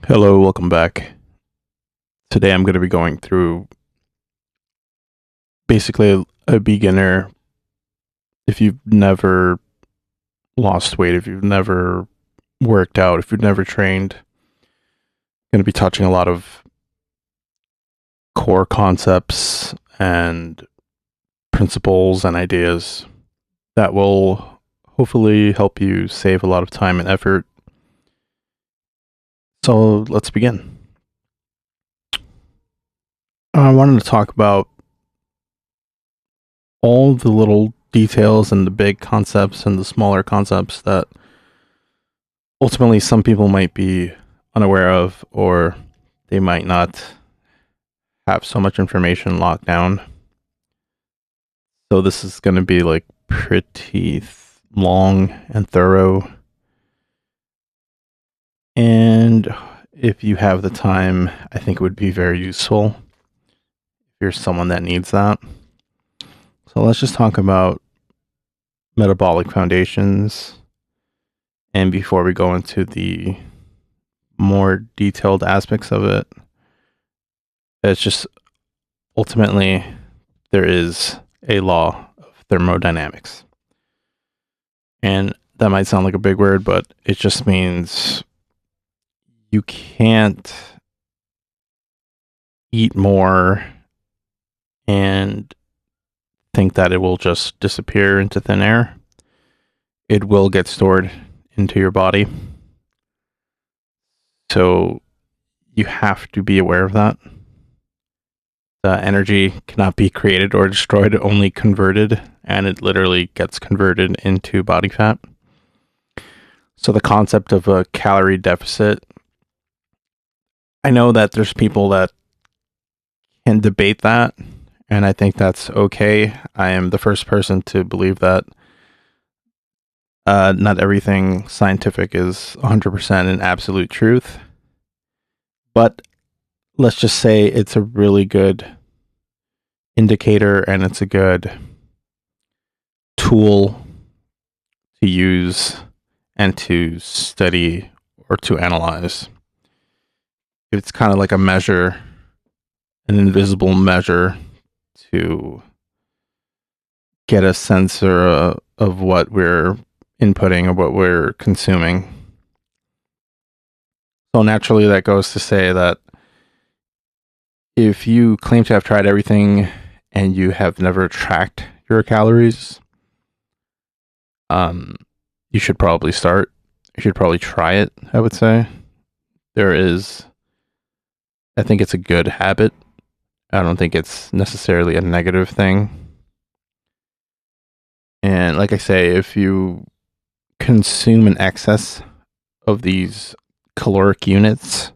Hello, welcome back. Today I'm going to be going through basically a beginner. If you've never lost weight, if you've never worked out, if you've never trained, going to be touching a lot of core concepts and principles and ideas that will hopefully help you save a lot of time and effort. So let's begin. I wanted to talk about all the little details and the big concepts and the smaller concepts that ultimately some people might be unaware of, or they might not have so much information locked down. So this is going to be like pretty long and thorough. And if you have the time, I think it would be very useful if you're someone that needs that. So let's just talk about metabolic foundations. And before we go into the more detailed aspects of it, it's just ultimately there is a law of thermodynamics. And that might sound like a big word, but it just means you can't eat more and think that it will just disappear into thin air. It will get stored into your body. So you have to be aware of that. The energy cannot be created or destroyed, only converted, and it literally gets converted into body fat. So the concept of a calorie deficit, I know that there's people that can debate that, and I think that's okay. I am the first person to believe that not everything scientific is 100% an absolute truth, but let's just say it's a really good indicator and it's a good tool to use and to study or to analyze. It's kind of like a measure, an invisible measure to get a sense of what we're inputting or what we're consuming. So naturally, that goes to say that if you claim to have tried everything and you have never tracked your calories, you should probably start. You should probably try it, I would say. I think it's a good habit. I don't think it's necessarily a negative thing. And like I say, if you consume an excess of these caloric units,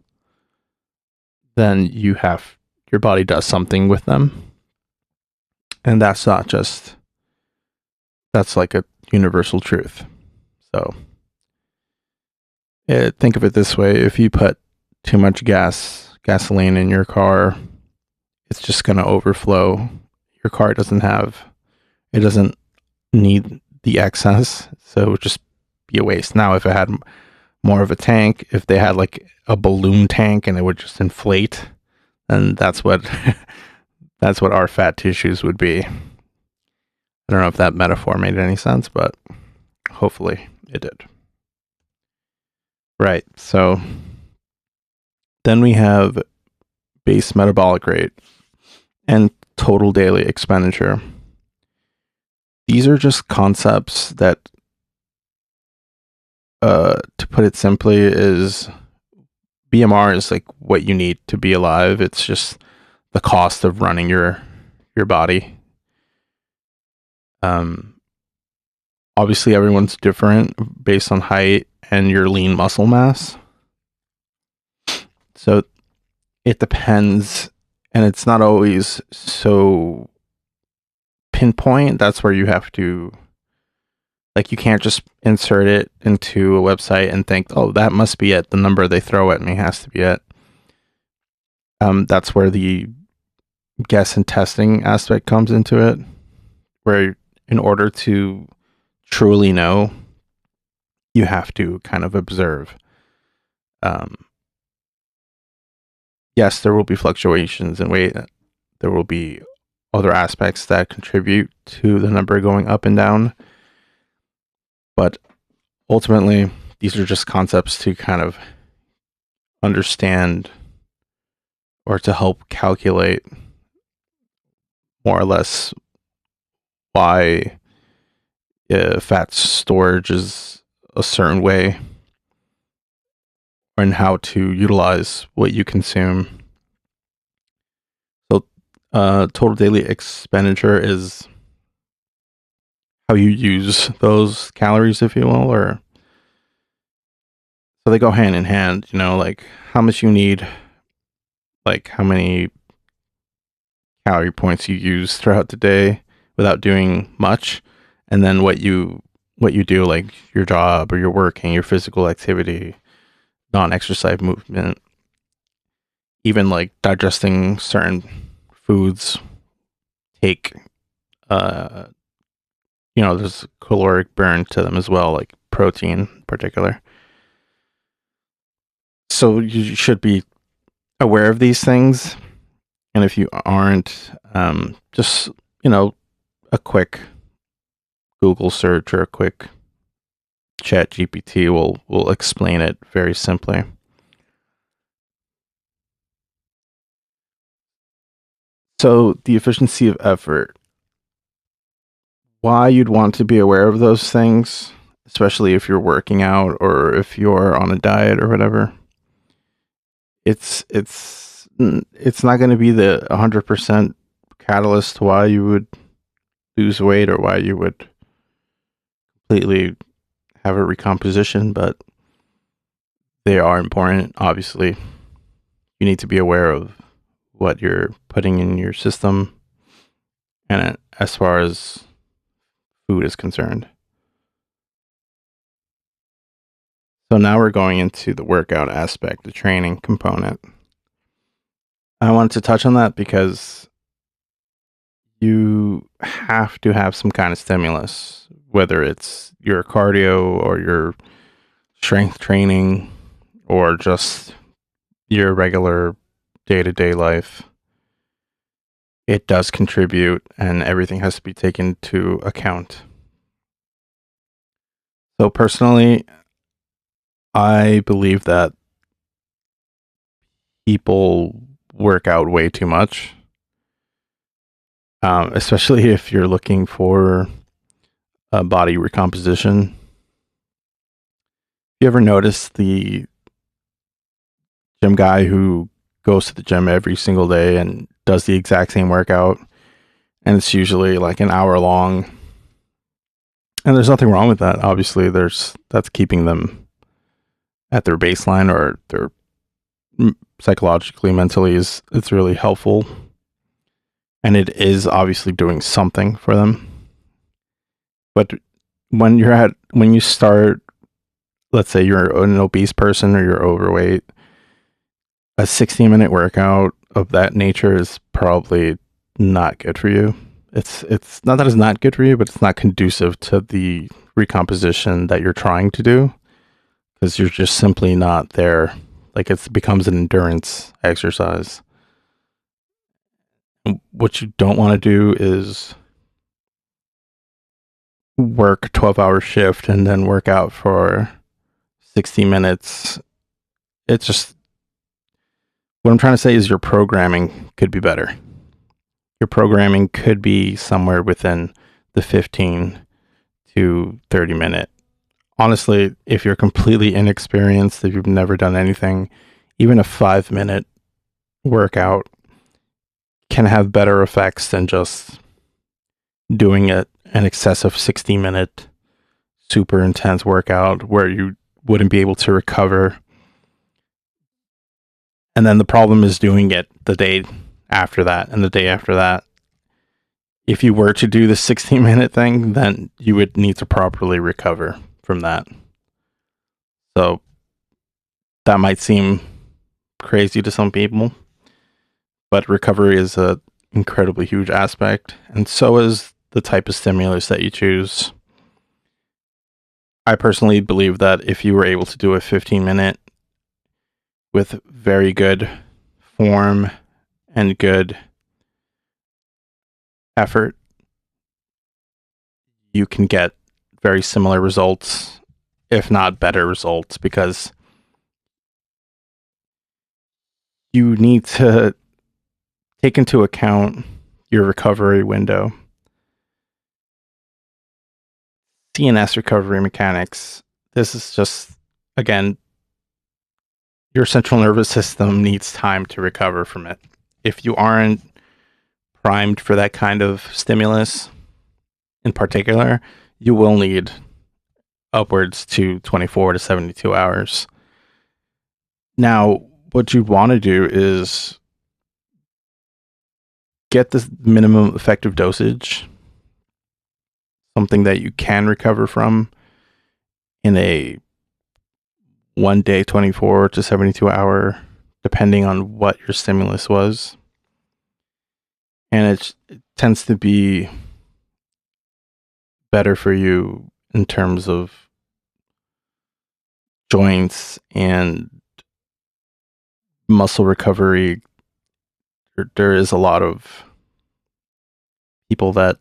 then your body does something with them. And that's like a universal truth. So think of it this way. If you put too much gasoline in your car, it's just going to overflow. Your car it doesn't need the excess. So it would just be a waste. Now, if it had more of a tank, if they had like a balloon tank and it would just inflate, then that's what that's what our fat tissues would be. I don't know if that metaphor made any sense, but hopefully it did. Right. So then we have base metabolic rate and total daily expenditure. These are just concepts that, to put it simply, is BMR is like what you need to be alive. It's just the cost of running your body. Obviously everyone's different based on height and your lean muscle mass. So it depends, and it's not always so pinpoint. That's where you have to, like, you can't just insert it into a website and think, oh, that must be it. The number they throw at me has to be it. That's where the guess and testing aspect comes into it, where in order to truly know, you have to kind of observe. yes, there will be fluctuations in weight. There will be other aspects that contribute to the number going up and down. But ultimately, these are just concepts to kind of understand or to help calculate more or less why fat storage is a certain way and how to utilize what you consume. So, total daily expenditure is how you use those calories, if you will, or so they go hand in hand, like how much you need, like how many calorie points you use throughout the day without doing much, and then what you do, like your job or your working, your physical activity, non-exercise movement, even like digesting certain foods take there's caloric burn to them as well, like protein in particular. So you should be aware of these things, and if you aren't, just a quick Google search or a quick chat GPT will explain it very simply. So the efficiency of effort, why you'd want to be aware of those things, especially if you're working out or if you're on a diet or whatever. It's not going to be the 100% catalyst to why you would lose weight or why you would completely have a recomposition, but they are important. Obviously, you need to be aware of what you're putting in your system, and as far as food is concerned. So now we're going into the workout aspect, the training component. I wanted to touch on that because you have to have some kind of stimulus, whether it's your cardio or your strength training or just your regular day-to-day life. It does contribute, and everything has to be taken into account. So personally, I believe that people work out way too much, especially if you're looking for a body recomposition. You ever notice the gym guy who goes to the gym every single day and does the exact same workout, and it's usually like an hour long? And there's nothing wrong with that. Obviously, that's keeping them at their baseline or their psychologically, mentally it's really helpful, and it is obviously doing something for them. But when you start, let's say you're an obese person or you're overweight, a 60-minute workout of that nature is probably not good for you. It's not that it's not good for you, but it's not conducive to the recomposition that you're trying to do, because you're just simply not there. Like, it becomes an endurance exercise. What you don't want to do is work a 12-hour shift and then work out for 60 minutes. It's just, what I'm trying to say is your programming could be better. Your programming could be somewhere within the 15 to 30 minute. Honestly, if you're completely inexperienced, if you've never done anything, even a 5-minute workout can have better effects than just doing an excessive 60-minute super intense workout where you wouldn't be able to recover. And then the problem is doing it the day after that and the day after that. If you were to do the 60-minute thing, then you would need to properly recover from that. So that might seem crazy to some people, but recovery is a incredibly huge aspect, and so is the type of stimulus that you choose. I personally believe that if you were able to do a 15-minute with very good form and good effort, you can get very similar results, if not better results, because you need to take into account your recovery window. CNS recovery mechanics. This is just, again, your central nervous system needs time to recover from it. If you aren't primed for that kind of stimulus in particular, you will need upwards to 24 to 72 hours. Now, what you want to do is get the minimum effective dosage, something that you can recover from in a 1 day, 24 to 72 hour, depending on what your stimulus was. And it tends to be better for you in terms of joints and muscle recovery. There is a lot of people that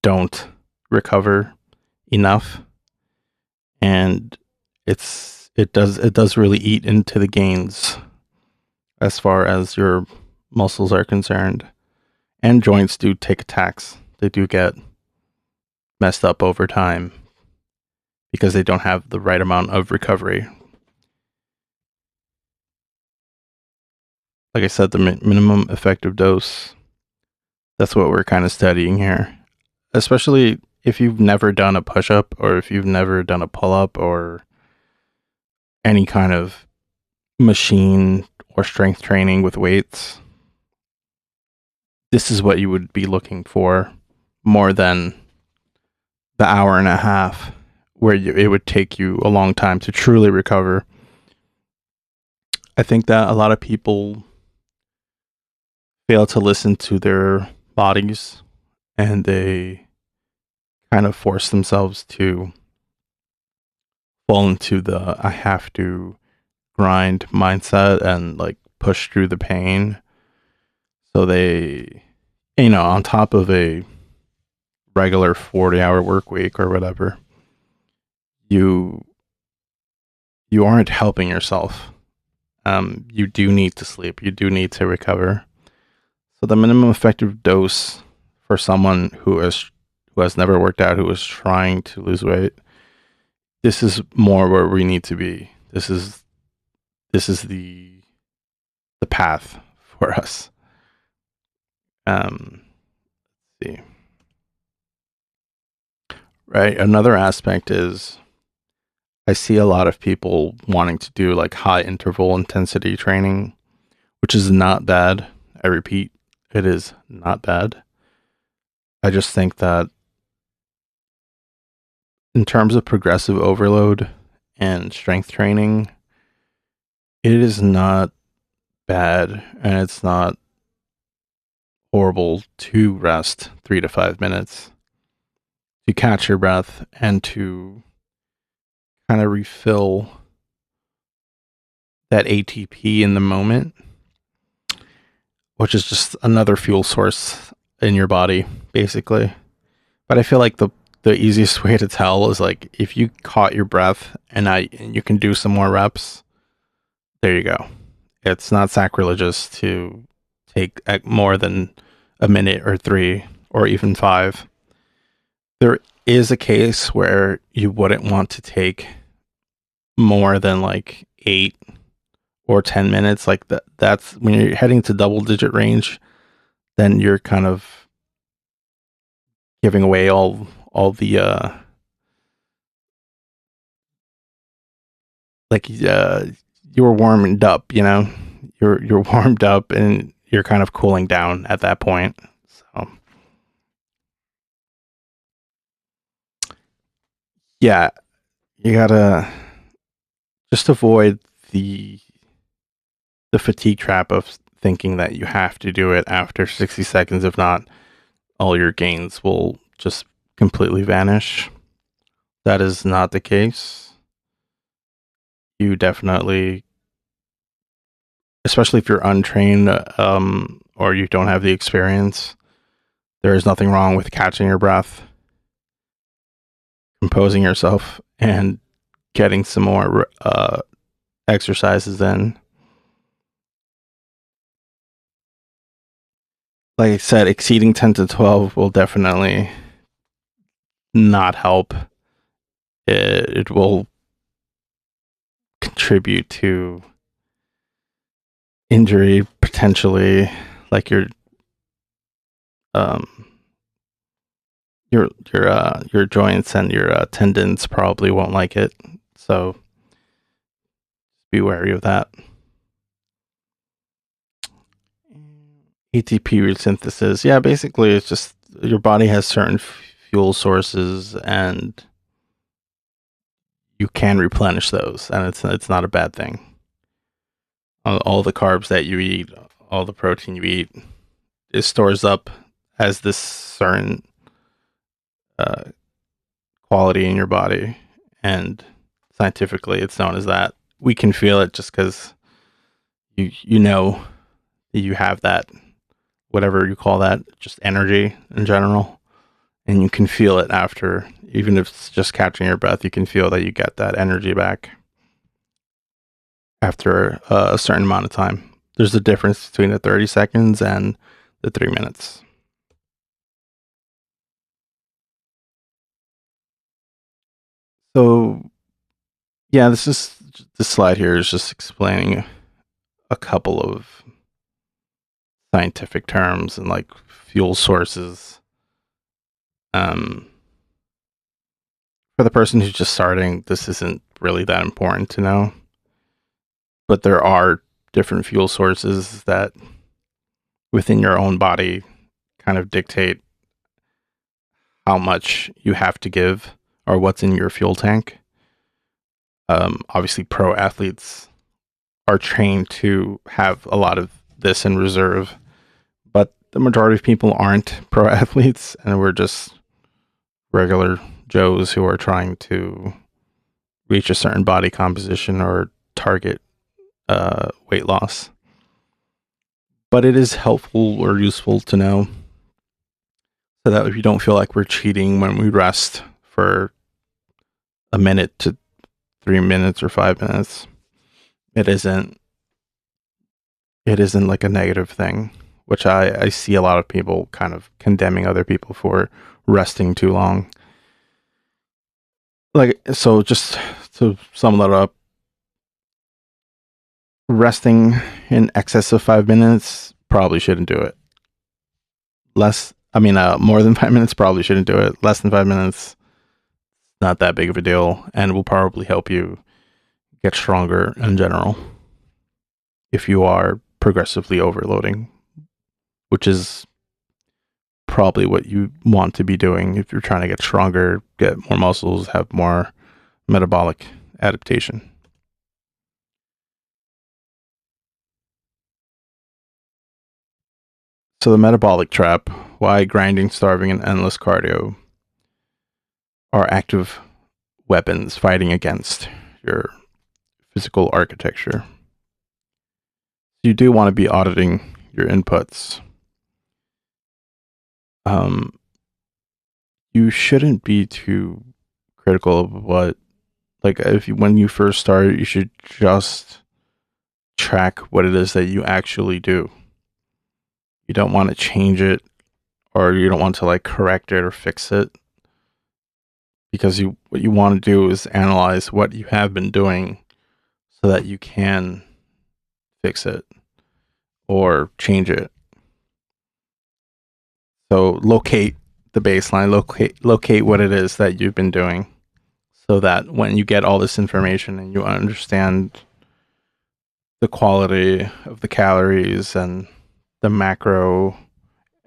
don't recover enough, and it does really eat into the gains as far as your muscles are concerned. And joints do take attacks. They do get messed up over time because they don't have the right amount of recovery. Like I said, the minimum effective dose, that's what we're kind of studying here. Especially if you've never done a push-up, or if you've never done a pull-up, or any kind of machine or strength training with weights. This is what you would be looking for, more than the hour and a half where it would take you a long time to truly recover. I think that a lot of people fail to listen to their bodies, and they kind of force themselves to fall into the I have to grind mindset and like push through the pain. So they, on top of a regular 40-hour work week or whatever, you aren't helping yourself. You do need to sleep. You do need to recover. So the minimum effective dose for someone who has never worked out, who is trying to lose weight, this is more where we need to be. This is the path for us. Let's see. Right. Another aspect is I see a lot of people wanting to do like high interval intensity training, which is not bad. I repeat, it is not bad. I just think that in terms of progressive overload and strength training, it is not bad, and it's not horrible to rest 3 to 5 minutes, to catch your breath, and to kind of refill that ATP in the moment, which is just another fuel source in your body, basically. But I feel like the easiest way to tell is like if you caught your breath and you can do some more reps, there you go. It's not sacrilegious to take more than a minute or 3 or even 5. There is a case where you wouldn't want to take more than like 8 or 10 minutes. Like that's when you're heading to double digit range, then you're kind of giving away all the you're warmed up, you're warmed up and you're kind of cooling down at that point. So yeah, you gotta just avoid the fatigue trap of thinking that you have to do it after 60 seconds. If not, all your gains will just completely vanish. That is not the case. You definitely especially if you're untrained, or you don't have the experience, there is nothing wrong with catching your breath, composing yourself, and getting some more exercises in. Like I said, exceeding 10 to 12 will definitely not help. It will contribute to injury potentially, like um your joints and your tendons probably won't like it. So be wary of that. ATP resynthesis. Yeah, basically it's just your body has certain fuel sources and you can replenish those, and it's not a bad thing. All the carbs that you eat, all the protein you eat, it stores up as this certain uh, quality in your body, and scientifically it's known as that. We can feel it just because you know that you have that, whatever you call that, just energy in general, and you can feel it after, even if it's just catching your breath, you can feel that you get that energy back after a certain amount of time. There's a difference between the 30 seconds and the 3 minutes. So yeah, this slide here is just explaining a couple of scientific terms and like fuel sources. Um, for the person who's just starting, this isn't really that important to know, but there are different fuel sources that within your own body kind of dictate how much you have to give or what's in your fuel tank. Obviously, pro athletes are trained to have a lot of this in reserve, but the majority of people aren't pro athletes, and we're just regular Joes who are trying to reach a certain body composition or target weight loss. But it is helpful or useful to know so that if you don't feel like we're cheating when we rest for a minute to 3 minutes or 5 minutes, it isn't like a negative thing, which I see a lot of people kind of condemning other people for resting too long. Like, so just to sum that up, resting in excess of 5 minutes probably shouldn't do it. More than 5 minutes probably shouldn't do it. Less than 5 minutes, not that big of a deal, and will probably help you get stronger in general if you are progressively overloading, which is probably what you want to be doing if you're trying to get stronger, get more muscles, have more metabolic adaptation. So the metabolic trap, why grinding, starving, and endless cardio are active weapons fighting against your physical architecture. You do want to be auditing your inputs. You shouldn't be too critical of when you first start, you should just track what it is that you actually do. You don't want to change it, or you don't want to like correct it or fix it, because what you want to do is analyze what you have been doing so that you can fix it or change it. So locate the baseline, locate what it is that you've been doing, so that when you get all this information and you understand the quality of the calories and the macro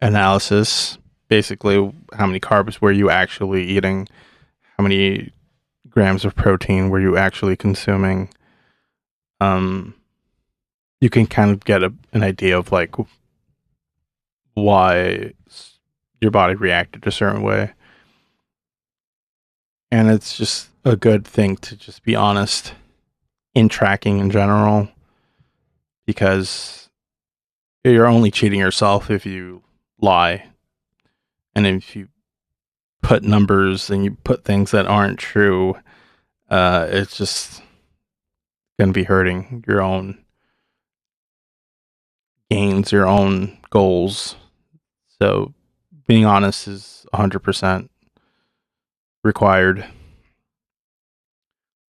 analysis, basically how many carbs were you actually eating, how many grams of protein were you actually consuming, you can kind of get an idea of like why your body reacted a certain way. And it's just a good thing to just be honest in tracking in general, because you're only cheating yourself if you lie. And if you put numbers and you put things that aren't true, it's just going to be hurting your own gains, your own goals. So being honest is 100% required.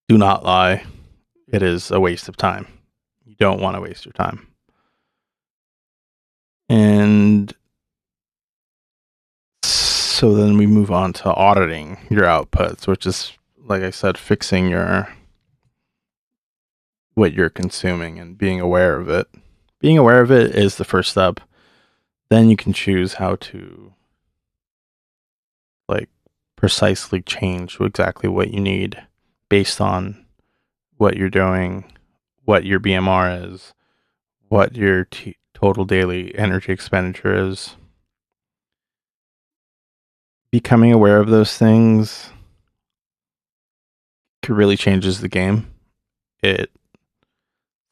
Do not lie. It is a waste of time. You don't want to waste your time. And so then we move on to auditing your outputs, which is, like I said, fixing what you're consuming and being aware of it. Being aware of it is the first step. Then you can choose how to like precisely change exactly what you need based on what you're doing, what your BMR is, what your total daily energy expenditure is. Becoming aware of those things really changes the game. It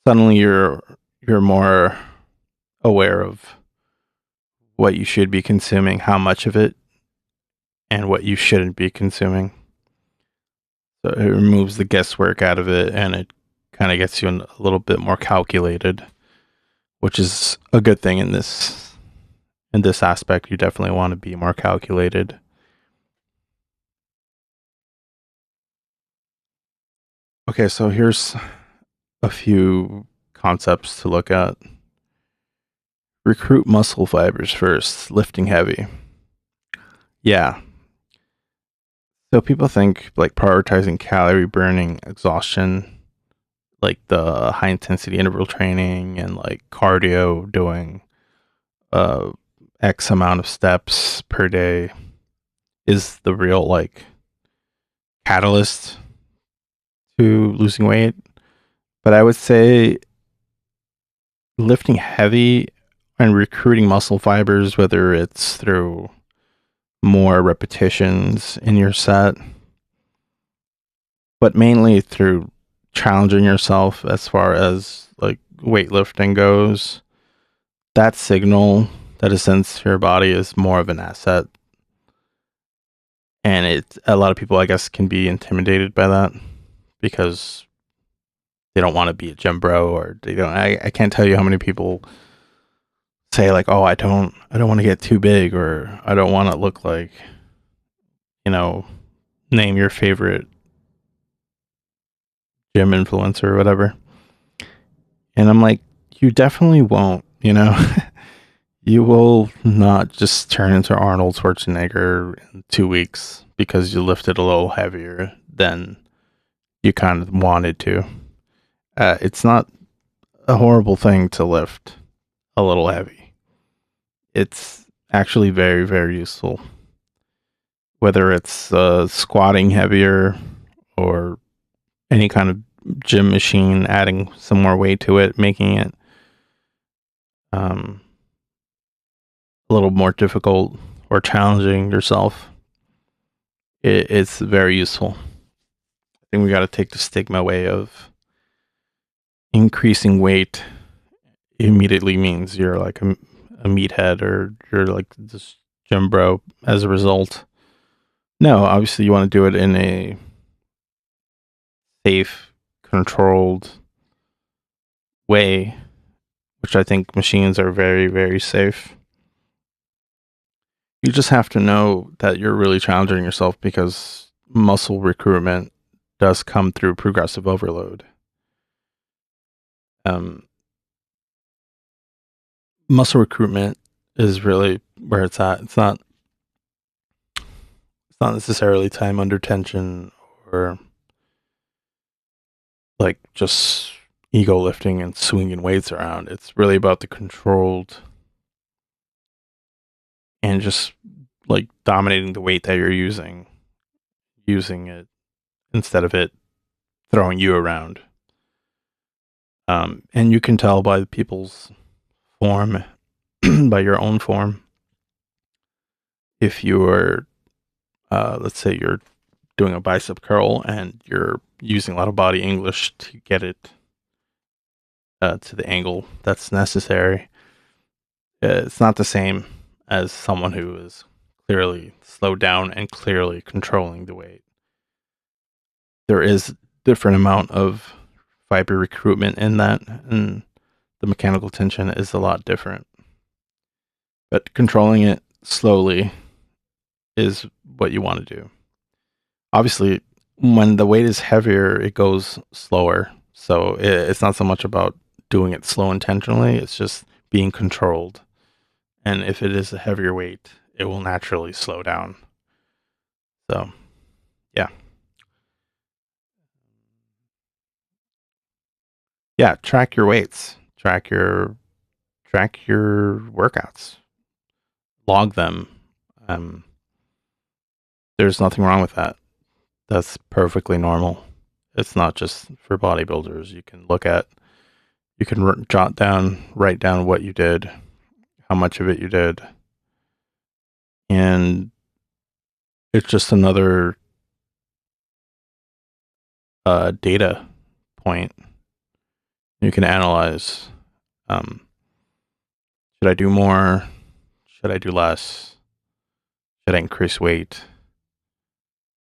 suddenly you're more aware of what you should be consuming, how much of it, and what you shouldn't be consuming. So it removes the guesswork out of it, and it kind of gets you a little bit more calculated, which is a good thing in this aspect. You definitely want to be more calculated. Okay, so here's a few concepts to look at. Recruit muscle fibers first, lifting heavy. Yeah. So people think like prioritizing calorie burning exhaustion, like the high intensity interval training and like cardio, doing X amount of steps per day is the real like catalyst to losing weight. But I would say lifting heavy and recruiting muscle fibers, whether it's through more repetitions in your set, but mainly through challenging yourself as far as like weightlifting goes, that signal that is sent to your body is more of an asset. And a lot of people, I guess, can be intimidated by that because they don't want to be a gym bro, or they don't. I can't tell you how many people say like, "Oh, I don't want to get too big," or "I don't want to look like," you know, name your favorite gym influencer or whatever. And I'm like, you definitely won't. You will not just turn into Arnold Schwarzenegger in 2 weeks because you lifted a little heavier than you kind of wanted to. It's not a horrible thing to lift a little heavy. It's actually very, very useful. Whether it's squatting heavier or any kind of gym machine, adding some more weight to it, making it a little more difficult or challenging yourself, it's very useful. I think we got to take the stigma away of increasing weight immediately means you're like a meathead or you're like this gym bro as a result. No, obviously you want to do it in a safe, controlled way, which I think machines are very, very safe. You just have to know that you're really challenging yourself because muscle recruitment does come through progressive overload. Muscle recruitment is really where it's at. It's not necessarily time under tension or like just ego lifting and swinging weights around. It's really about the controlled and just like dominating the weight that you're using it instead of it throwing you around. And you can tell by people's form, by your own form, if you're, let's say you're doing a bicep curl and you're using a lot of body English to get it to the angle that's necessary. It's not the same as someone who is clearly slowed down and clearly controlling the weight. There is different amount of fiber recruitment in that, and the mechanical tension is a lot different. But controlling it slowly is what you want to do. Obviously, when the weight is heavier, it goes slower. So it's not so much about doing it slow intentionally, it's just being controlled. And if it is a heavier weight, it will naturally slow down. So, yeah. Yeah, track your weights. Track your workouts. Log them. There's nothing wrong with that. That's perfectly normal. It's not just for bodybuilders. You can write down what you did, how much of it you did, and it's just another data point you can analyze. Should I do more? Should I do less? Should I increase weight?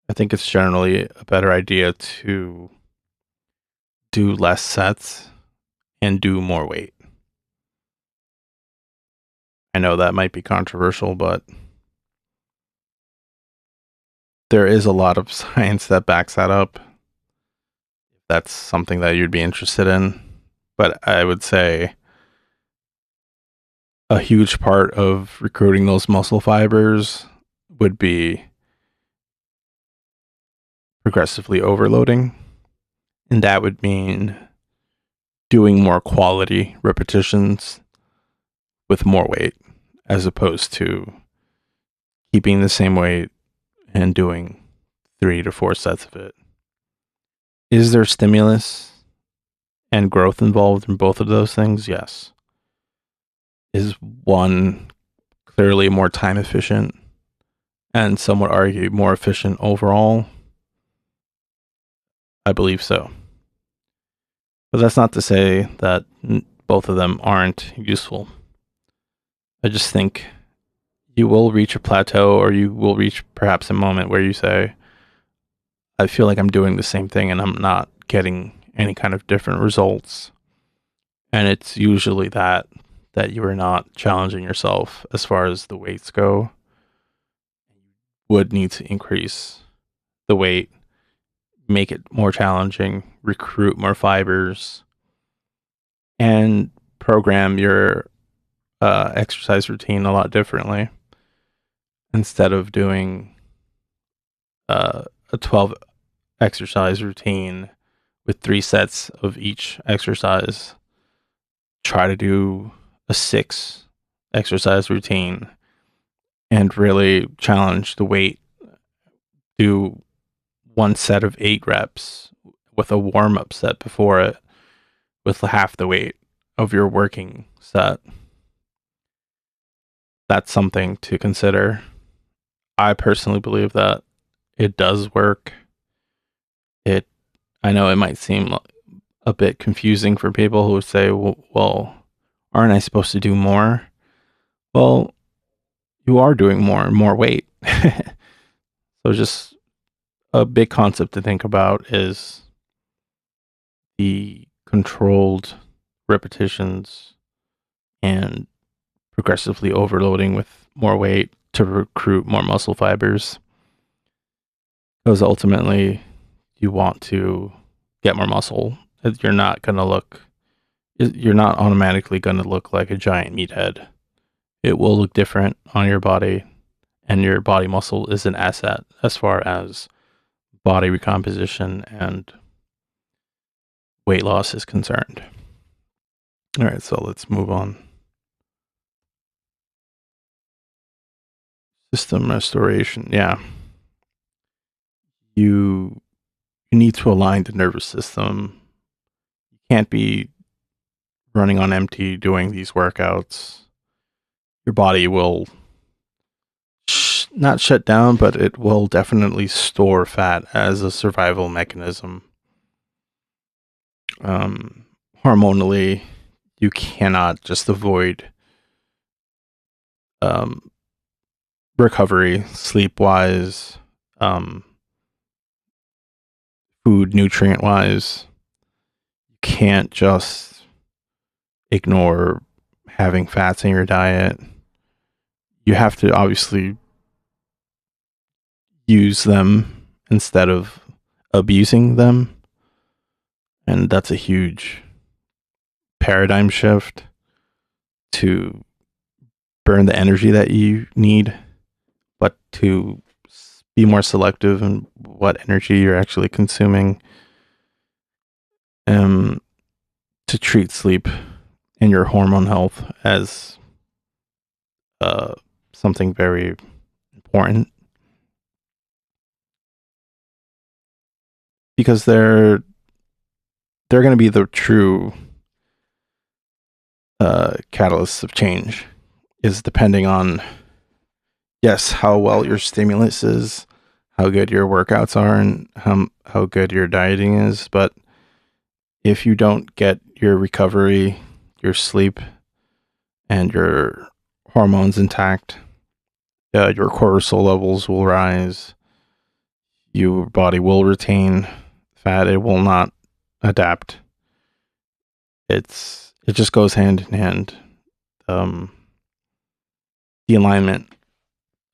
I think it's generally a better idea to do less sets and do more weight. I know that might be controversial, but there is a lot of science that backs that up. If that's something that you'd be interested in. But I would say a huge part of recruiting those muscle fibers would be progressively overloading. And that would mean doing more quality repetitions with more weight, as opposed to keeping the same weight and doing 3 to 4 sets of it. Is there stimulus and growth involved in both of those things? Yes. Is one clearly more time efficient and some would argue more efficient overall? I believe so. But that's not to say that both of them aren't useful. I just think you will reach a plateau, or you will reach perhaps a moment where you say, I feel like I'm doing the same thing and I'm not getting any kind of different results. And it's usually that you are not challenging yourself as far as the weights go. Would need to increase the weight, make it more challenging, recruit more fibers, and program your exercise routine a lot differently. Instead of doing a 12 exercise routine with 3 sets of each exercise, try to do a 6 exercise routine and really challenge the weight. Do 1 set of 8 reps with a warm-up set before it with half the weight of your working set. That's something to consider. I personally believe that it does work. I know it might seem a bit confusing for people who would say, well, aren't I supposed to do more? Well, you are doing more weight. So just a big concept to think about is the controlled repetitions and progressively overloading with more weight to recruit more muscle fibers. Because ultimately you want to get more muscle. You're not automatically going to look like a giant meathead. It will look different on your body, and your body muscle is an asset as far as body recomposition and weight loss is concerned. All right, so let's move on. System restoration. Yeah. You need to align the nervous system. You can't be running on empty doing these workouts. Your body will not shut down, but it will definitely store fat as a survival mechanism. Hormonally, you cannot just avoid recovery, sleep wise, food nutrient wise. You can't just ignore having fats in your diet. You have to obviously use them instead of abusing them. And that's a huge paradigm shift to burn the energy that you need, but to be more selective in what energy you're actually consuming. To treat sleep and your hormone health as something very important, because they're going to be the true catalysts of change. Is depending on, yes, how well your stimulus is, how good your workouts are, and how good your dieting is. But if you don't get your recovery, your sleep, and your hormones intact, your cortisol levels will rise. Your body will retain fat. It will not adapt. It just goes hand in hand. The alignment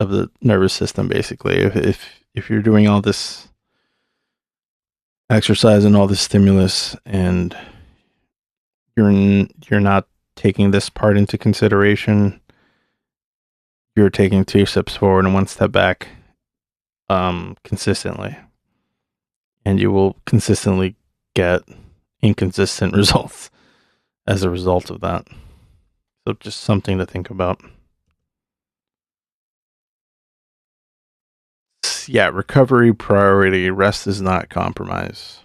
of the nervous system, basically. If you're doing all this exercise and all this stimulus, and you're not taking this part into consideration, you're taking 2 steps forward and 1 step back, consistently, and you will consistently get inconsistent results as a result of that. So just something to think about. Yeah, recovery priority. Rest is not compromise.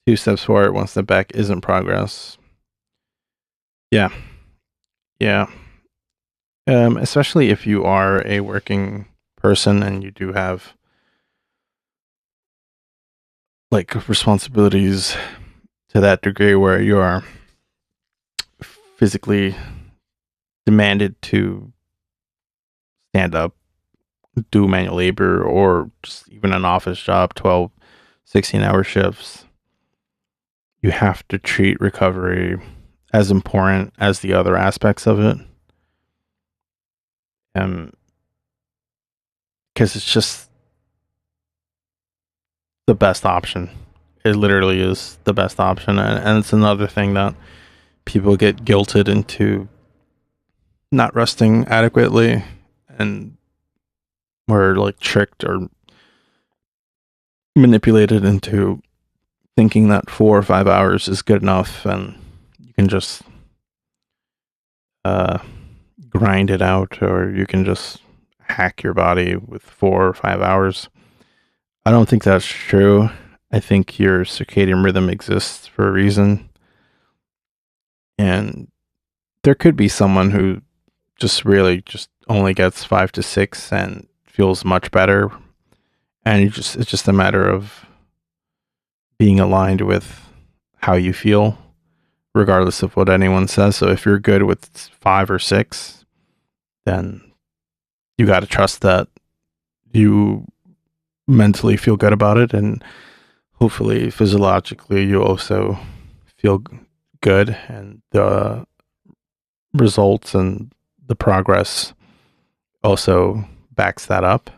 2 steps forward, 1 step back isn't progress. Yeah. Especially if you are a working person and you do have like responsibilities to that degree where you are physically demanded to stand up, do manual labor, or just even an office job, 12, 16-hour shifts. You have to treat recovery as important as the other aspects of it. Because it's just the best option. It literally is the best option. And it's another thing that people get guilted into not resting adequately, and we're like tricked or manipulated into thinking that 4 or 5 hours is good enough and you can just grind it out, or you can just hack your body with 4 or 5 hours. I don't think that's true. I think your circadian rhythm exists for a reason. And there could be someone who just really just only gets 5 to 6 and feels much better. And it's just a matter of being aligned with how you feel, regardless of what anyone says. So if you're good with 5 or 6, then you got to trust that you mentally feel good about it, and hopefully physiologically you also feel good, and the results and the progress also backs that up.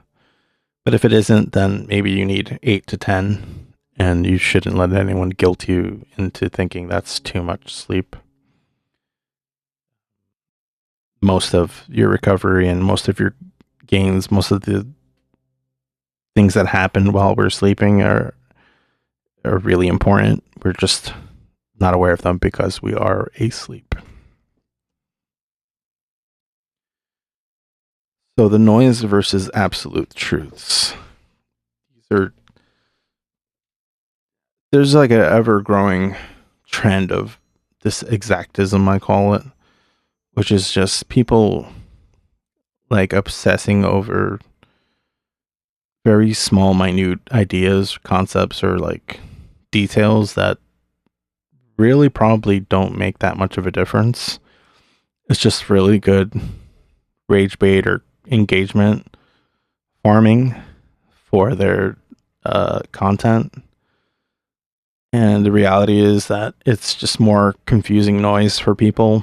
But if it isn't, then maybe you need 8 to 10, and you shouldn't let anyone guilt you into thinking that's too much sleep. Most of your recovery and most of your gains, most of the things that happen while we're sleeping are really important. We're just not aware of them because we are asleep. So the noise versus absolute truths. There's like an ever-growing trend of this exactism, I call it, which is just people like obsessing over very small, minute ideas, concepts, or like details that really probably don't make that much of a difference. It's just really good rage bait or engagement farming for their content. And the reality is that it's just more confusing noise for people,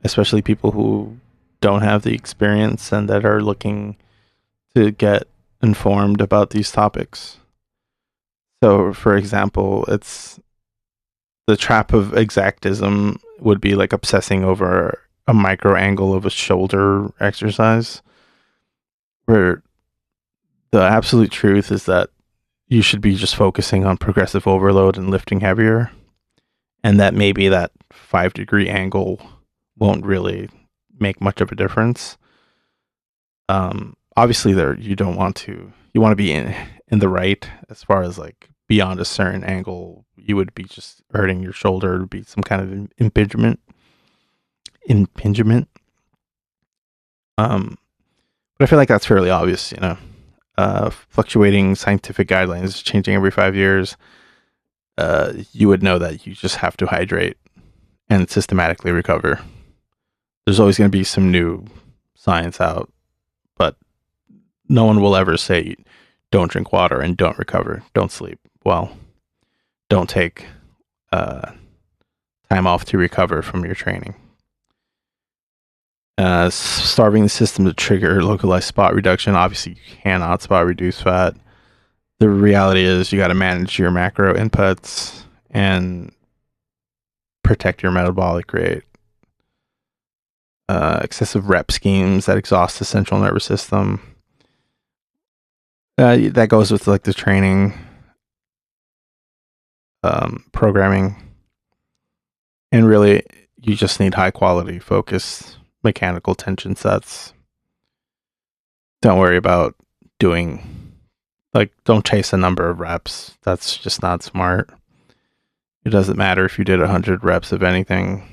especially people who don't have the experience and that are looking to get informed about these topics. So, for example, it's the trap of exactism would be like obsessing over a micro angle of a shoulder exercise, where the absolute truth is that you should be just focusing on progressive overload and lifting heavier, and that maybe that 5-degree angle won't really make much of a difference. Obviously, there you don't want to. You want to be in the right as far as like beyond a certain angle, you would be just hurting your shoulder. It would be some kind of impingement. Impingement. But I feel like that's fairly obvious. Fluctuating scientific guidelines, changing every 5 years. You would know that you just have to hydrate and systematically recover. There's always going to be some new science out, but no one will ever say don't drink water and don't recover, don't sleep well, don't take time off to recover from your training. Starving the system to trigger localized spot reduction. Obviously, you cannot spot reduce fat. The reality is you got to manage your macro inputs and protect your metabolic rate. Excessive rep schemes that exhaust the central nervous system. That goes with like the training, programming, and really you just need high quality, focused mechanical tension sets. Don't worry about don't chase a number of reps. That's just not smart. It doesn't matter if you did 100 reps of anything,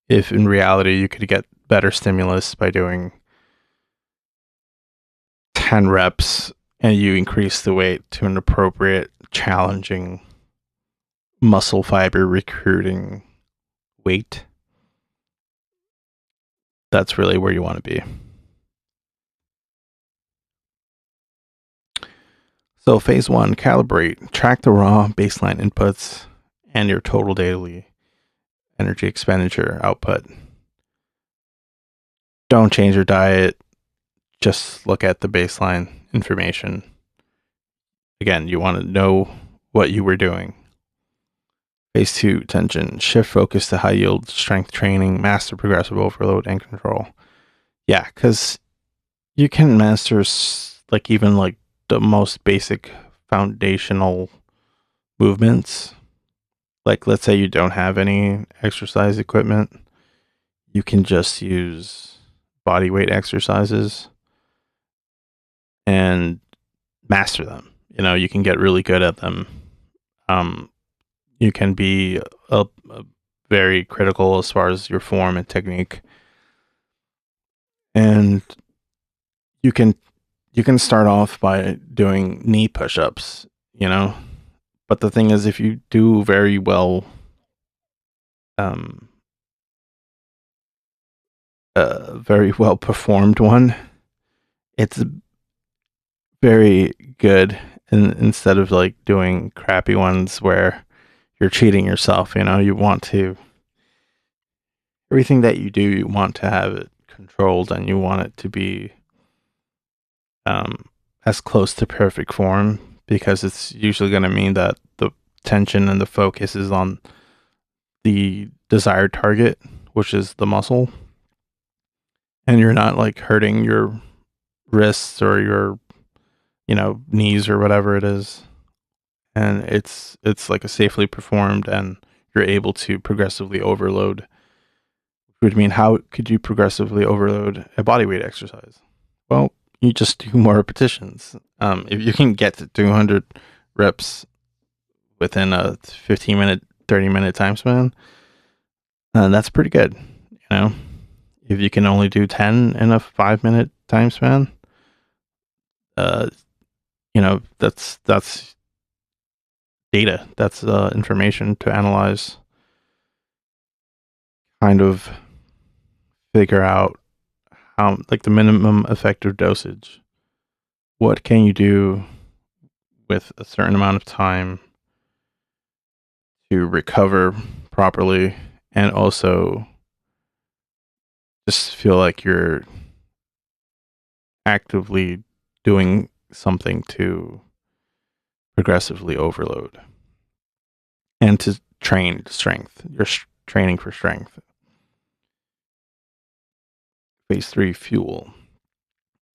if in reality you could get better stimulus by doing 10 reps and you increase the weight to an appropriate, challenging muscle fiber recruiting weight. That's really where you want to be. So phase 1, calibrate. Track the raw baseline inputs and your total daily energy expenditure output. Don't change your diet. Just look at the baseline information. Again, you want to know what you were doing. Phase 2, tension. Shift focus to high yield strength training, master progressive overload and control. Yeah, because you can master like even like the most basic foundational movements. Like let's say you don't have any exercise equipment, you can just use body weight exercises and master them. You can get really good at them. You can be a very critical as far as your form and technique, and you can start off by doing knee push-ups. But the thing is, if you do very well, very well performed one, it's very good. And instead of like doing crappy ones where you're cheating yourself, you want to, everything that you do, you want to have it controlled and you want it to be as close to perfect form, because it's usually going to mean that the tension and the focus is on the desired target, which is the muscle, and you're not like hurting your wrists or your knees or whatever it is, and it's like a safely performed, and you're able to progressively overload, which would mean, how could you progressively overload a bodyweight exercise? Well, you just do more repetitions. If you can get to 200 reps within a 15-minute 30-minute time span, that's pretty good. If you can only do 10 in a 5-minute time span, that's data. That's information to analyze, kind of figure out how, like, the minimum effective dosage. What can you do with a certain amount of time to recover properly and also just feel like you're actively doing something to progressively overload and to train strength. You're training for strength. Phase 3, fuel.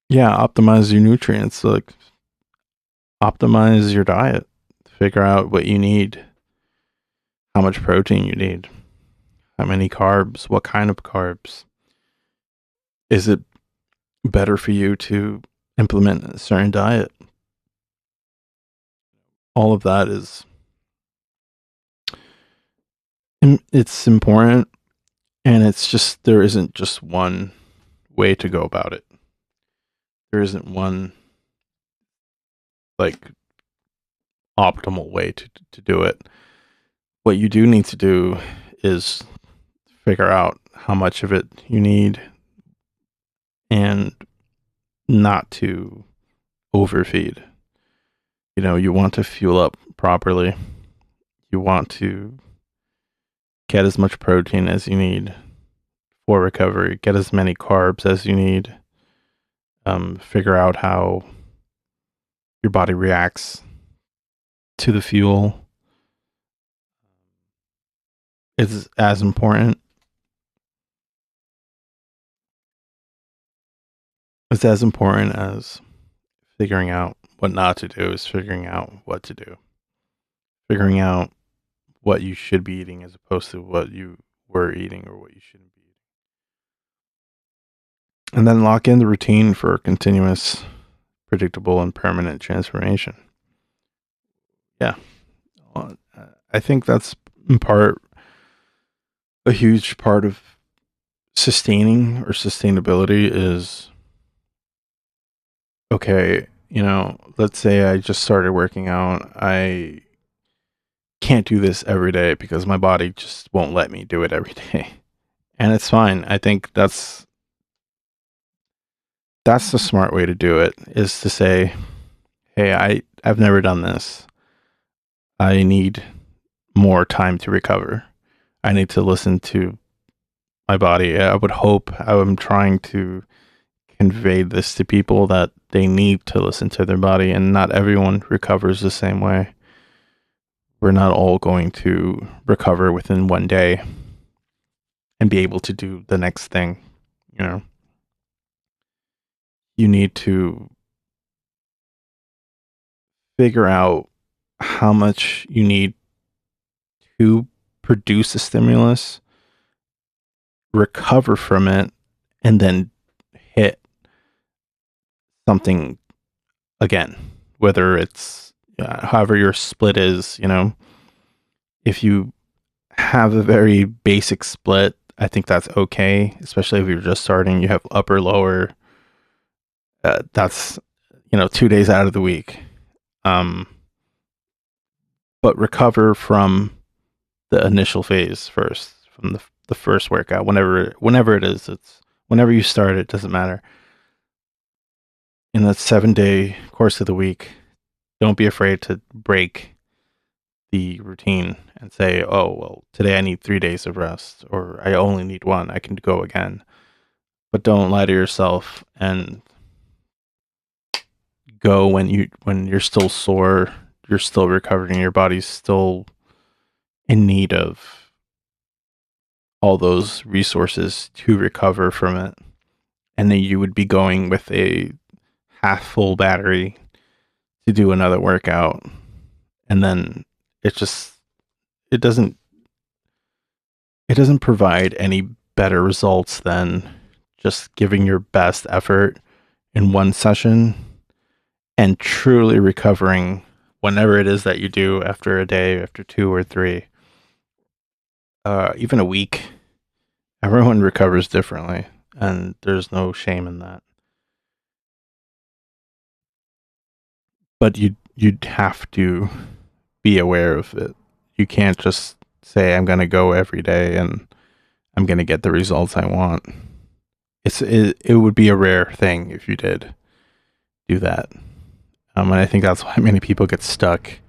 Yeah, optimize your nutrients. Like, optimize your diet. Figure out what you need, how much protein you need, how many carbs, what kind of carbs. Is it better for you to implement a certain diet? All of that is, it's important, and it's just, there isn't just one way to go about it. There isn't one, like, optimal way to do it. What you do need to do is figure out how much of it you need and not to overfeed. You know, you want to fuel up properly. You want to get as much protein as you need for recovery, get as many carbs as you need. Figure out how your body reacts to the fuel is as important. It's as important as figuring out what not to do, is figuring out what to do. Figuring out what you should be eating as opposed to what you were eating or what you shouldn't be eating. And then lock in the routine for continuous, predictable, and permanent transformation. Yeah. I think that's in part a huge part of sustaining or sustainability is, okay, you know, let's say I just started working out. I can't do this every day because my body just won't let me do it every day. And it's fine. I think that's the smart way to do it, is to say, hey, I've never done this. I need more time to recover. I need to listen to my body. I would hope, I'm trying to convey this to people, that they need to listen to their body, and not everyone recovers the same way. We're not all going to recover within one day and be able to do the next thing. You know, you need to figure out how much you need to produce a stimulus, recover from it, and then hit something again, whether it's however your split is. You know, if you have a very basic split, I think that's okay, especially if you're just starting. You have upper, lower. That's, 2 days out of the week. But recover from the initial phase first, from the first workout, whenever it is. It's whenever you start, it doesn't matter. In that 7-day course of the week, don't be afraid to break the routine and say, oh, well, today I need 3 days of rest, or I only need one, I can go again. But don't lie to yourself and go when you're still sore, you're still recovering, your body's still in need of all those resources to recover from it. And then you would be going with a half full battery to do another workout. And then it just, it doesn't provide any better results than just giving your best effort in one session and truly recovering whenever it is that you do, after a day, after 2 or 3, even a week. Everyone recovers differently, and there's no shame in that. But you'd have to be aware of it. You can't just say, I'm going to go every day and I'm going to get the results I want. It would be a rare thing if you did do that. And I think that's why many people get stuck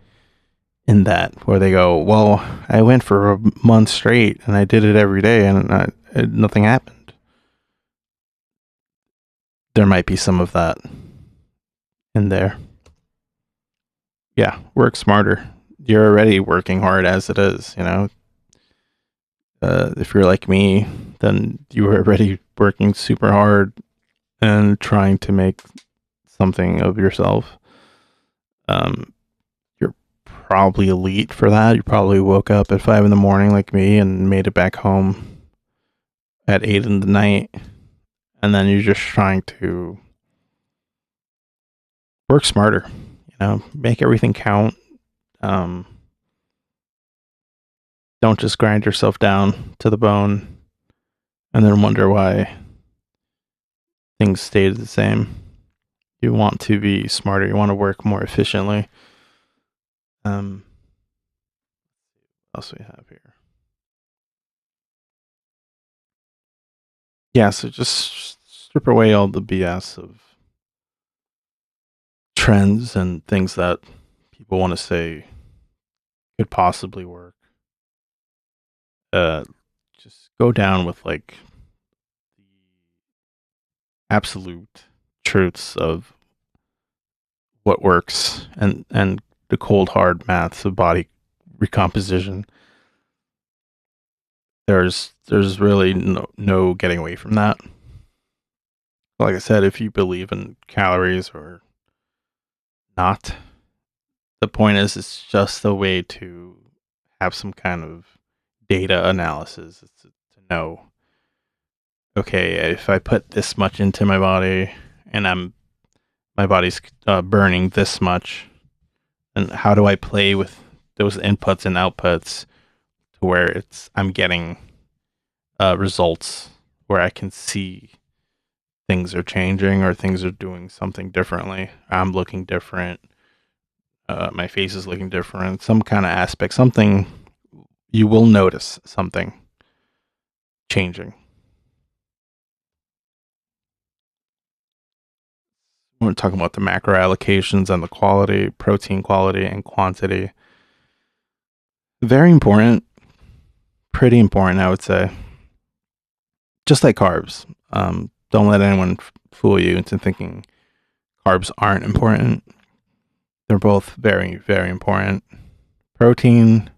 in that, where they go, well, I went for a month straight and I did it every day and nothing happened. There might be some of that in there. Yeah, work smarter. You're already working hard as it is, you know. If you're like me, then you were already working super hard and trying to make something of yourself. You're probably elite for that. You probably woke up at 5 a.m. like me and made it back home at 8 p.m, and then you're just trying to work smarter. You know, make everything count. Don't just grind yourself down to the bone and then wonder why things stayed the same. You want to be smarter. You want to work more efficiently. What else we have here? Yeah, so just strip away all the BS of trends and things that people want to say could possibly work. Just go down with like the absolute truths of what works and the cold hard maths of body recomposition. There's really no getting away from that. Like I said, if you believe in calories or not, the point is it's just a way to have some kind of data analysis. It's to know, okay, if I put this much into my body and my body's burning this much, and how do I play with those inputs and outputs to where I'm getting results where I can see things are changing or things are doing something differently. I'm looking different. My face is looking different. Some kind of aspect, something you will notice something changing. We're talking about the macro allocations and the quality, protein quality and quantity. Very important. Pretty important, I would say. Just like carbs. Don't let anyone fool you into thinking carbs aren't important. They're both very, very important. Protein,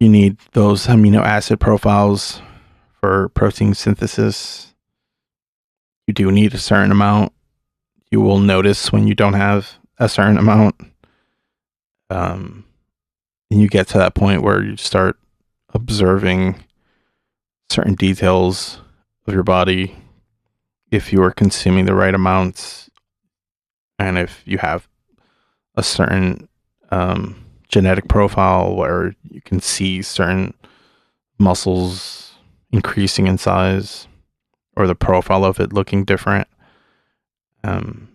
you need those amino acid profiles for protein synthesis. You do need a certain amount. You will notice when you don't have a certain amount. And you get to that point where you start observing certain details of your body if you are consuming the right amounts and if you have a certain genetic profile where you can see certain muscles increasing in size or the profile of it looking different.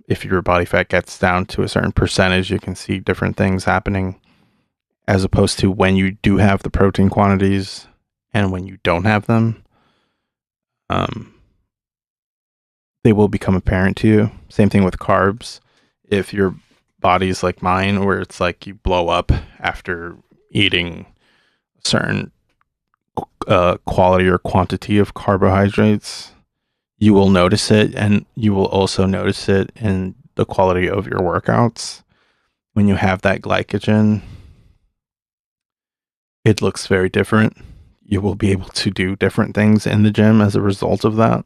If your body fat gets down to a certain percentage, you can see different things happening, as opposed to when you do have the protein quantities and when you don't have them. They will become apparent to you. Same thing with carbs. If your body's like mine, where it's like you blow up after eating a certain quality or quantity of carbohydrates, you will notice it, and you will also notice it in the quality of your workouts. When you have that glycogen, it looks very different. You will be able to do different things in the gym as a result of that.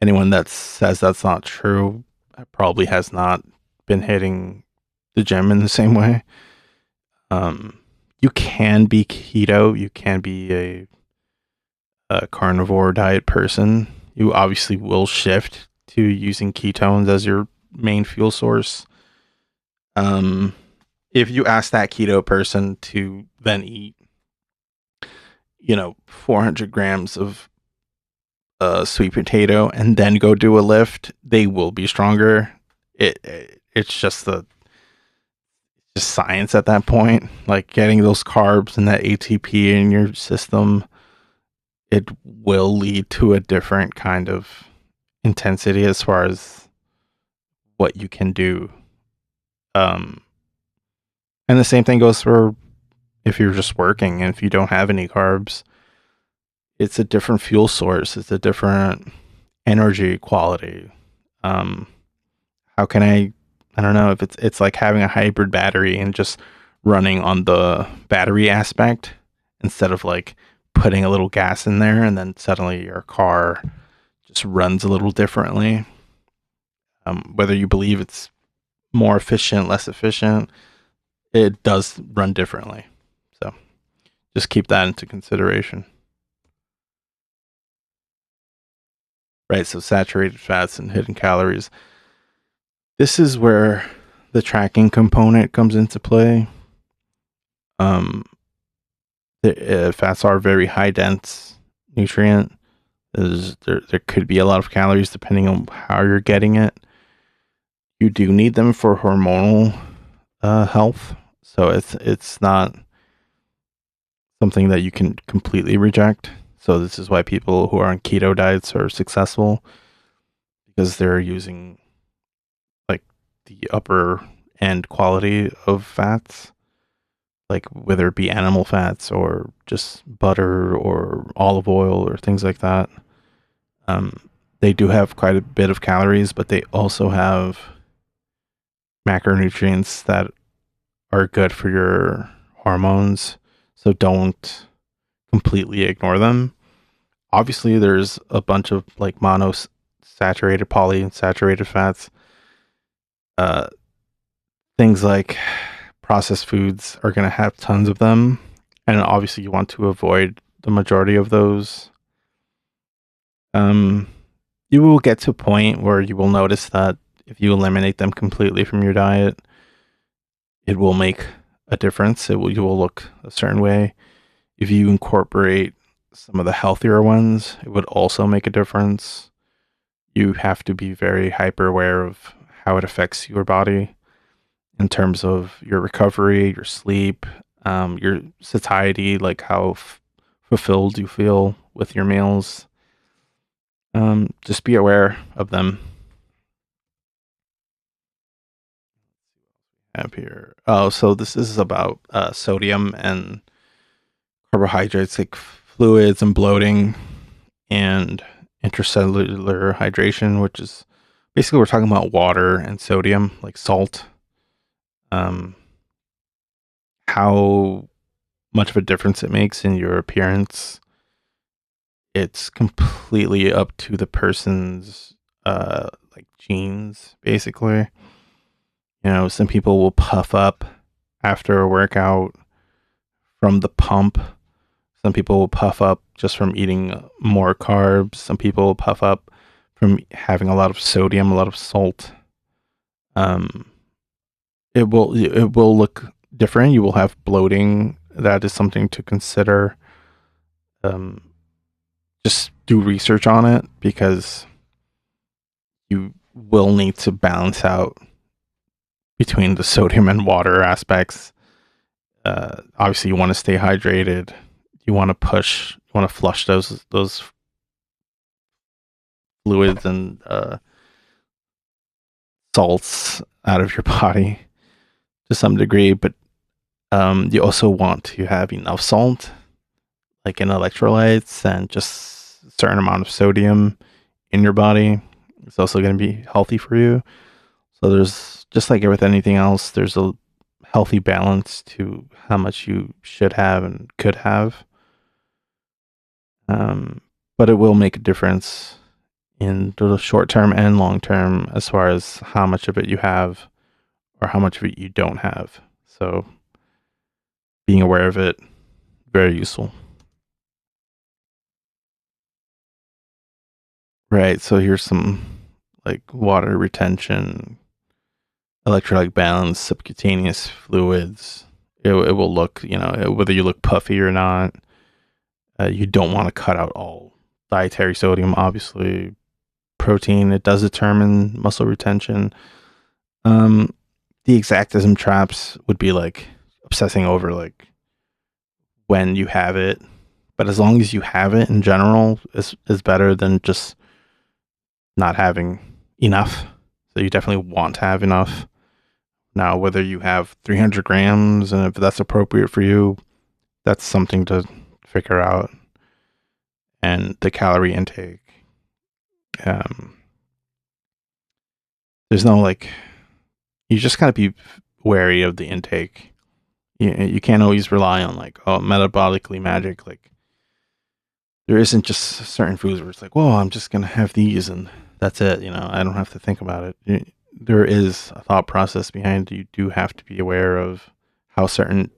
Anyone that says that's not true probably has not been hitting the gym in the same way. You can be keto. You can be a carnivore diet person. You obviously will shift to using ketones as your main fuel source. If you ask that keto person to then eat, 400 grams of sweet potato and then go do a lift, they will be stronger. It's just just science at that point. Like getting those carbs and that ATP in your system, it will lead to a different kind of intensity as far as what you can do. Um, and the same thing goes for if you're just working and if you don't have any carbs, it's a different fuel source. It's a different energy quality. Um, how can I don't know if it's like having a hybrid battery and just running on the battery aspect instead of like putting a little gas in there and then suddenly your car just runs a little differently. Whether you believe it's more efficient, less efficient, it does run differently. So just keep that into consideration. Right. So saturated fats and hidden calories. This is where the tracking component comes into play. Um, fats are very high dense nutrient. There could be a lot of calories depending on how you're getting it. You do need them for hormonal health, so it's not something that you can completely reject. So this is why people who are on keto diets are successful, because they're using like the upper end quality of fats, like whether it be animal fats or just butter or olive oil or things like that. They do have quite a bit of calories, but they also have macronutrients that are good for your hormones. So don't completely ignore them. Obviously, there's a bunch of like monosaturated, polyunsaturated fats. Uh, Things like processed foods are going to have tons of them. And obviously, you want to avoid the majority of those. You will get to a point where you will notice that if you eliminate them completely from your diet, it will make a difference. You will look a certain way. If you incorporate some of the healthier ones, it would also make a difference. You have to be very hyper aware of how it affects your body in terms of your recovery, your sleep, your satiety, like how fulfilled you feel with your meals. Just be aware of them. Have here. Oh, so this is about sodium and carbohydrates, like fluids and bloating and intracellular hydration, which is basically we're talking about water and sodium, like salt. Um, how much of a difference it makes in your appearance. It's completely up to the person's like genes, basically. You know, some people will puff up after a workout from the pump. Some people will puff up just from eating more carbs. Some people will puff up from having a lot of sodium, a lot of salt. Um, it will look different. You will have bloating. That is something to consider. Um, just do research on it because you will need to balance out between the sodium and water aspects. Obviously, you want to stay hydrated. You want to push. You want to flush those fluids and salts out of your body to some degree, but you also want to have enough salt, like in electrolytes, and just a certain amount of sodium in your body. It's also going to be healthy for you. So there's just like with anything else, there's a healthy balance to how much you should have and could have. But it will make a difference in the short term and long term as far as how much of it you have or how much of it you don't have. So being aware of it, very useful. Right. So here's some like water retention, electrolyte balance, subcutaneous fluids. It will look, whether you look puffy or not. You don't want to cut out all dietary sodium, obviously. Protein, it does determine muscle retention. Um, the exactism traps would be like obsessing over like when you have it, but as long as you have it in general is better than just not having enough. So you definitely want to have enough. Now, whether you have 300 grams and if that's appropriate for you, that's something to figure out. And the calorie intake, um, there's no like, you just gotta be wary of the intake. You can't always rely on like, oh, metabolically magic. Like, there isn't just certain foods where it's like, well, I'm just gonna have these and that's it. I don't have to think about it. There is a thought process behind it. You do have to be aware of how certain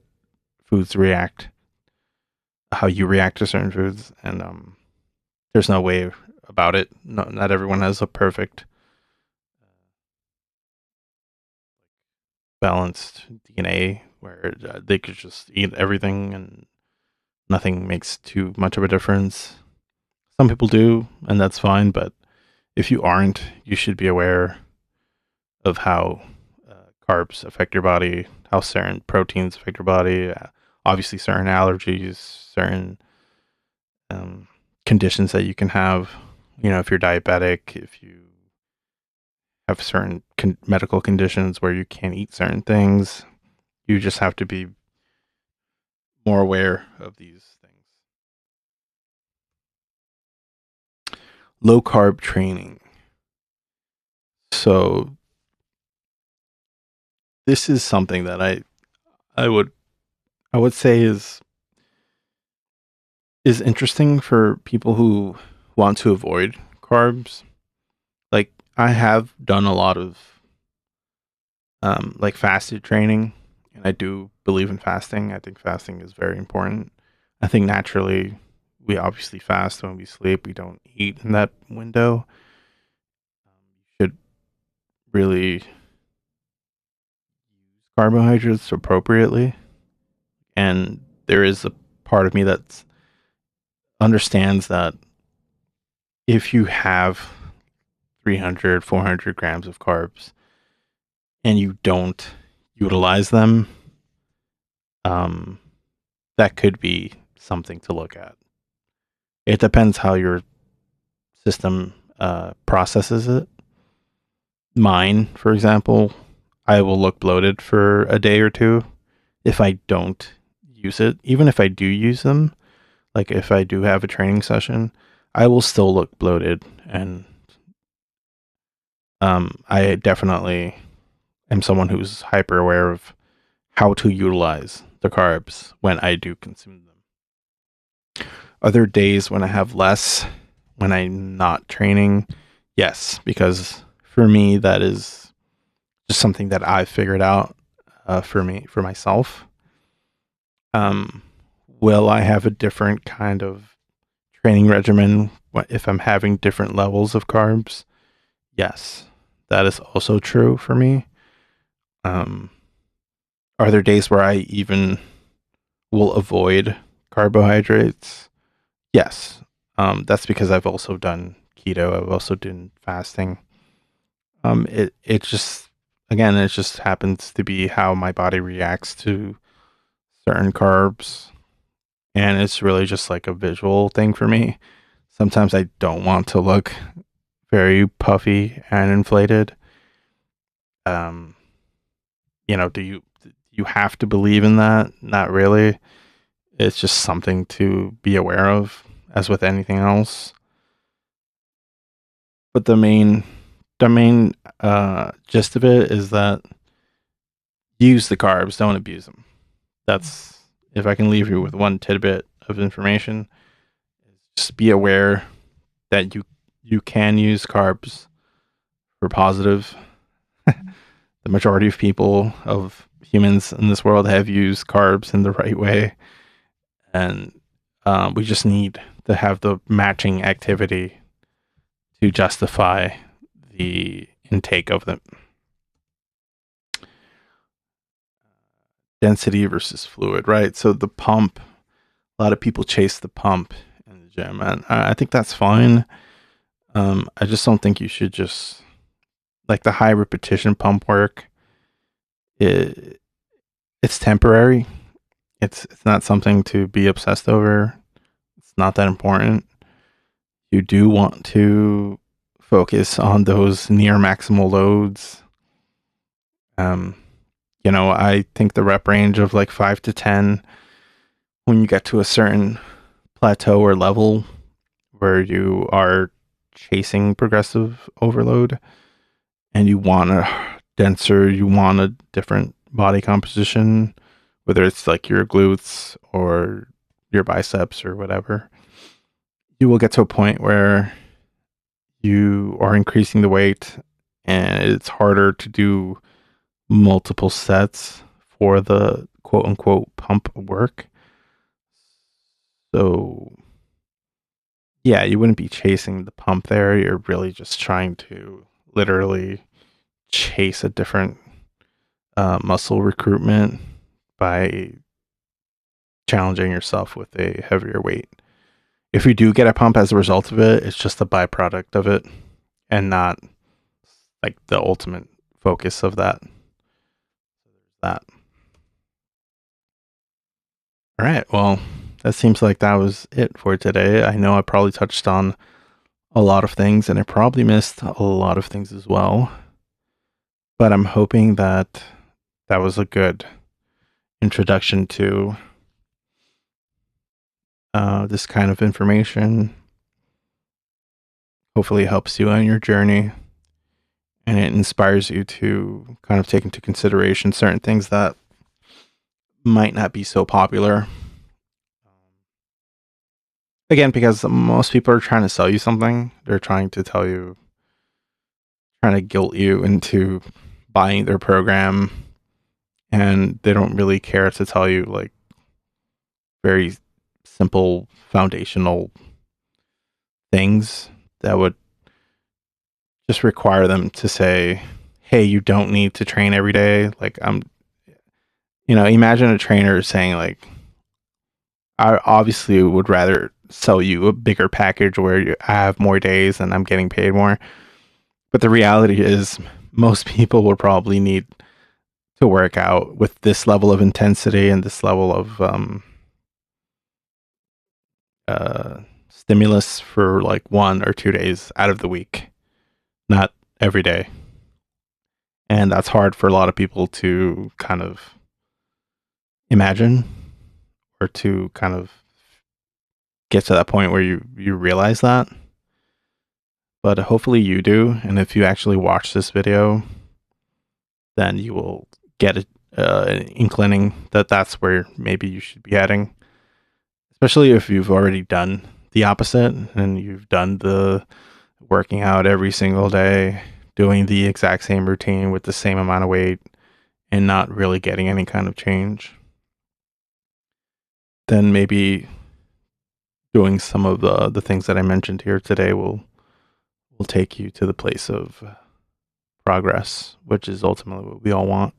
foods react, how you react to certain foods, and there's no way about it. Not everyone has a perfect balanced DNA where they could just eat everything and nothing makes too much of a difference. Some people do, and that's fine, but if you aren't, you should be aware of how carbs affect your body, how certain proteins affect your body, obviously certain allergies, certain conditions that you can have. If you're diabetic, if you have certain medical conditions where you can't eat certain things, you just have to be more aware of these things. Low carb training. So this is something that I would say is interesting for people who want to avoid carbs. Like, I have done a lot of like fasted training, and I do believe in fasting. I think fasting is very important. I think naturally we obviously fast when we sleep. We don't eat in that window. You should really use carbohydrates appropriately. And there is a part of me that understands that if you have 300, 400 grams of carbs and you don't utilize them, that could be something to look at. It depends how your system processes it. Mine, for example, I will look bloated for a day or two if I don't use it. Even if I do use them, like if I do have a training session, I will still look bloated. And I definitely am someone who's hyper aware of how to utilize the carbs when I do consume them. Other days when I have less, when I'm not training, yes, because for me, that is just something that I've figured out for myself. Will I have a different kind of training regimen if I'm having different levels of carbs? Yes, that is also true for me. Are there days where I even will avoid carbohydrates? Yes. That's because I've also done keto. I've also done fasting. It just, again, it just happens to be how my body reacts to certain carbs, and it's really just like a visual thing for me. Sometimes I don't want to look very puffy and inflated. Um, do you have to believe in that? Not really. It's just something to be aware of, as with anything else. But the main gist of it is that use the carbs, don't abuse them. That's, if I can leave you with one tidbit of information, just be aware that you can use carbs for positive. The majority of people, of humans in this world, have used carbs in the right way, and we just need to have the matching activity to justify the intake of them. Density versus fluid, right? So the pump, a lot of people chase the pump in the gym, and I think that's fine. I just don't think you should just, like, the high repetition pump work it's temporary. It's not something to be obsessed over. It's not that important. You do want to focus on those near maximal loads. Um, I think the rep range of like 5 to 10, when you get to a certain plateau or level where you are chasing progressive overload and you want a denser, you want a different body composition, whether it's like your glutes or your biceps or whatever, you will get to a point where you are increasing the weight and it's harder to do multiple sets for the quote unquote pump work. So, yeah, you wouldn't be chasing the pump there. You're really just trying to literally chase a different muscle recruitment by challenging yourself with a heavier weight. If you do get a pump as a result of it, it's just a byproduct of it and not like the ultimate focus of that. That. All right. Well, that seems like that was it for today. I know I probably touched on a lot of things and I probably missed a lot of things as well. But I'm hoping that that was a good introduction to this kind of information. Hopefully, it helps you on your journey and it inspires you to kind of take into consideration certain things that might not be so popular. Again, because most people are trying to sell you something, they're trying to tell you, trying to guilt you into buying their program, and they don't really care to tell you like very simple foundational things that would just require them to say, hey, you don't need to train every day. Like, imagine a trainer saying like, I obviously would rather sell you a bigger package where I have more days and I'm getting paid more. But the reality is most people will probably need to work out with this level of intensity and this level of stimulus for like 1 or 2 days out of the week, not every day. And that's hard for a lot of people to kind of imagine or to kind of get to that point where you realize that. But hopefully you do. And if you actually watch this video, then you will get an inclining that that's where maybe you should be heading. Especially if you've already done the opposite and you've done the working out every single day, doing the exact same routine with the same amount of weight and not really getting any kind of change. Then maybe doing some of the things that I mentioned here today will take you to the place of progress, which is ultimately what we all want.